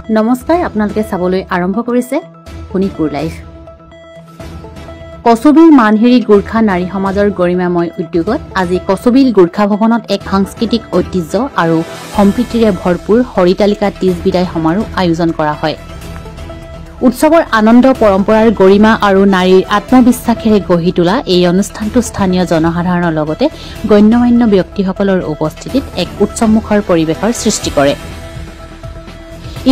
নমস্কাৰ আপোনালোকে চাবলৈ আৰম্ভ কৰিছে শোণিতপুৰ লাইভ কচুবিল মানহেৰি গোৰ্খা নাৰী সমাজৰ গৰিমাময় উদ্যোগত আজি কচুবিল গোৰ্খা ভৱনত এক সাংস্কৃতিক ঐতিহ্য আৰু সম্প্ৰীতিৰে ভৰপুৰ হৰিতালিকা তীজ বিদায় সমাৰোহ আয়োজন কৰা হয় উৎসৱৰ আনন্দ পৰম্পৰাৰ গৰিমা আৰু নাৰীৰ আত্মবিশ্বাসেৰে গঢ়ি তোলা এই অনুষ্ঠানটো স্থানীয় জনসাধাৰণৰ লগতে গণ্যমান্য ব্যক্তিসকলৰ উপস্থিতিত এক উৎসৱমুখৰ পৰিৱেশৰ সৃষ্টি কৰে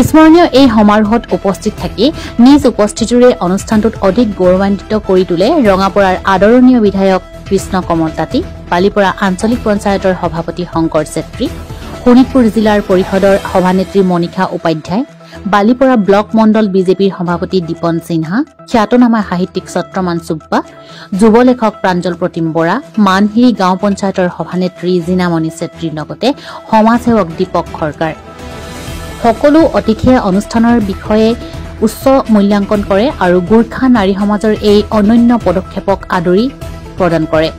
স্মৰণীয় এই সমাৰোহত উপস্থিত থাকি নিজ উপস্থিতিৰে অনুষ্ঠানটোত অধিক গৌৰৱান্বিত কৰি তোলে ৰঙাপৰাৰ আদৰণীয় বিধায়ক কৃষ্ণ কমল তাঁতী বালিপৰা আঞ্চলিক পঞ্চায়তৰ সভাপতি শংকৰ চেত্ৰী শোণিতপুৰ জিলাৰ পৰিষদৰ সভানেত্ৰী মণিষা উপাধ্যায় বালিপৰা ব্লক মণ্ডল বিজেপিৰ সভাপতি দীপন সিনহা খ্যাতনামা সাহিত্যিক ছত্ৰমান চুব্বা যুৱ লেখক প্ৰাঞ্জল প্ৰতিম বৰা মানহিৰি গাঁও পঞ্চায়তৰ সভানেত্ৰী জিনামণি চেত্ৰীৰ লগতে সমাজসেৱক দীপক খৰকাৰ সকলো অতিথিয়ে অনুষ্ঠানৰ বিষয়ে উচ্চ মূল্যাংকন কৰে আৰু গোৰ্খা নাৰী সমাজৰ এই অনন্য পদক্ষেপক আদৰি প্ৰদান কৰে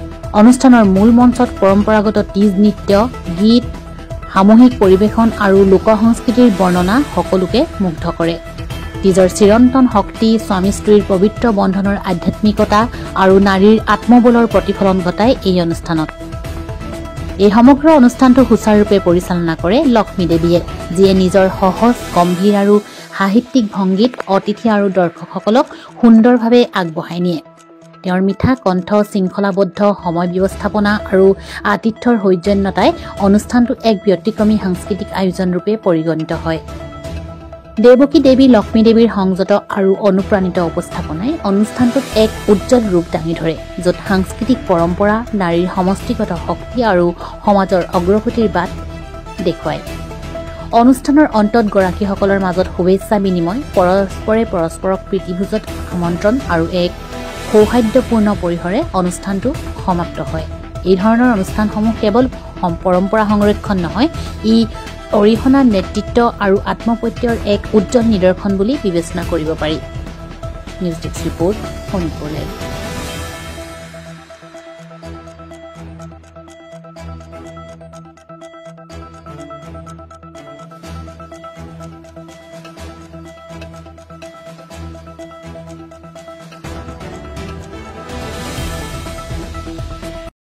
অনুষ্ঠানৰ মূল মঞ্চত পৰম্পৰাগত তীজ নৃত্য গীত সামূহিক পৰিৱেশন আৰু লোক সংস্কৃতিৰ বৰ্ণনা সকলোকে মুগ্ধ কৰে তীজৰ চিৰন্তন শক্তি স্বামী স্ত্ৰীৰ পবিত্ৰ বন্ধনৰ আধ্যাত্মিকতা আৰু নাৰীৰ আত্মবলৰ প্ৰতিফলন ঘটায় এই অনুষ্ঠানত এই সমগ্ৰ অনুষ্ঠানটো সুচাৰুৰূপে পৰিচালনা কৰে লক্ষ্মী দেৱীয়ে যিয়ে নিজৰ সহজ গম্ভীৰ আৰু সাহিত্যিক ভংগীত অতিথি আৰু দৰ্শকসকলক সুন্দৰভাৱে আগবঢ়াই নিয়ে তেওঁৰ মিঠা কণ্ঠ শৃংখলাবদ্ধ সময় ব্যৱস্থাপনা আৰু আতিথ্যৰ সৌজন্যতাই অনুষ্ঠানটো এক ব্যতিক্ৰমী সাংস্কৃতিক আয়োজন ৰূপে পৰিগণিত হয় দেৱকী দেৱী লক্ষ্মী দেৱীৰ সংযত আৰু অনুপ্ৰাণিত উপস্থাপনাই অনুষ্ঠানটোত এক উজ্জ্বল ৰূপ দাঙি ধৰে য'ত সাংস্কৃতিক পৰম্পৰা নাৰীৰ সমষ্টিগত শক্তি আৰু সমাজৰ অগ্ৰগতিৰ বাট দেখুৱায় অনুষ্ঠানৰ অন্তত গৰাকীসকলৰ মাজত শুভেচ্ছা বিনিময় পৰস্পৰে পৰস্পৰক প্ৰীতিভোজত আমন্ত্ৰণ আৰু এক সৌহাৰ্দ্যপূৰ্ণ পৰিসৰে অনুষ্ঠানটো সমাপ্ত হয় এই ধৰণৰ অনুষ্ঠানসমূহ কেৱল পৰম্পৰা সংৰক্ষণ নহয় ই অৰিহণা নেতৃত্ব আৰু আত্মপ্ৰত্যয়ৰ এক উজ্জ্বল নিদৰ্শন বুলি বিবেচনা কৰিব পাৰি news desk report Sonitpur live